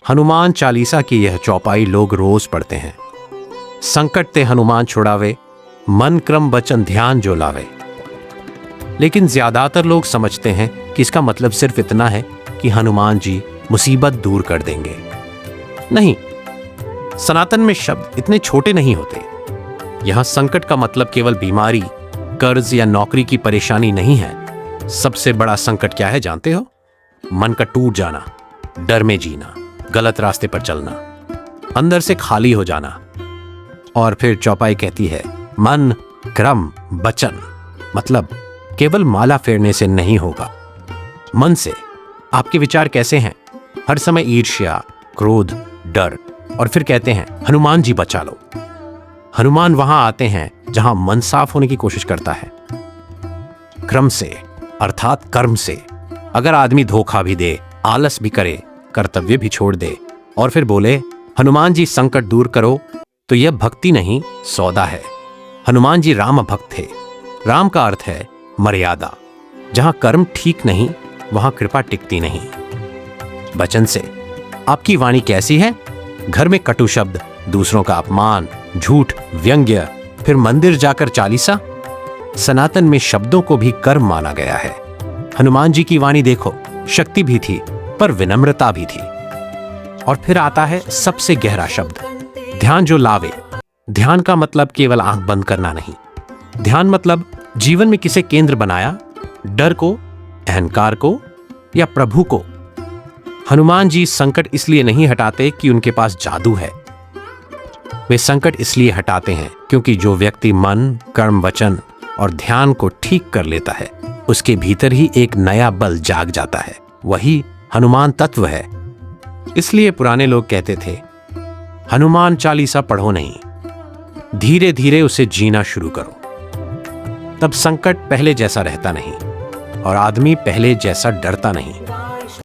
हनुमान चालीसा की यह चौपाई लोग रोज पढ़ते हैं। संकट ते हनुमान छुड़ावे, मन क्रम वचन ध्यान जो लावे। लेकिन ज्यादातर लोग समझते हैं कि इसका मतलब सिर्फ इतना है कि हनुमान जी मुसीबत दूर कर देंगे। नहीं, सनातन में शब्द इतने छोटे नहीं होते। यहां संकट का मतलब केवल बीमारी, कर्ज या नौकरी की परेशानी नहीं है। सबसे बड़ा संकट क्या है जानते हो? मन का टूट जाना, डर में जीना, गलत रास्ते पर चलना, अंदर से खाली हो जाना। और फिर चौपाई कहती है मन क्रम वचन, मतलब केवल माला फेरने से नहीं होगा। मन से आपके विचार कैसे हैं? हर समय ईर्ष्या, क्रोध, डर। और फिर कहते हैं हनुमान जी बचा लो। हनुमान वहां आते हैं जहां मन साफ होने की कोशिश करता है। क्रम से अर्थात कर्म से। अगर आदमी धोखा भी दे, आलस भी करे, कर्तव्य भी छोड़ दे और फिर बोले हनुमान जी संकट दूर करो, तो यह भक्ति नहीं, सौदा है। हनुमान जी राम भक्त थे। राम का अर्थ है मर्यादा। जहां कर्म ठीक नहीं वहां कृपा टिकती नहीं। वचन से आपकी वाणी कैसी है? घर में कटु शब्द, दूसरों का अपमान, झूठ, व्यंग्य, फिर मंदिर जाकर चालीसा। सनातन में शब्दों को भी कर्म माना गया है। हनुमान जी की वाणी देखो, शक्ति भी थी पर विनम्रता भी थी। और फिर आता है सबसे गहरा शब्द, ध्यान जो लावे। ध्यान का मतलब केवल आंख बंद करना नहीं। ध्यान मतलब जीवन में किसे केंद्र बनाया, डर को, अहंकार को या प्रभु को। हनुमान जी संकट इसलिए नहीं हटाते कि उनके पास जादू है। वे संकट इसलिए हटाते हैं क्योंकि जो व्यक्ति मन, कर्म, वचन और ध्यान को ठीक कर लेता है, उसके भीतर ही एक नया बल जाग जाता है। वही हनुमान तत्व है। इसलिए पुराने लोग कहते थे हनुमान चालीसा पढ़ो नहीं, धीरे धीरे उसे जीना शुरू करो। तब संकट पहले जैसा रहता नहीं और आदमी पहले जैसा डरता नहीं।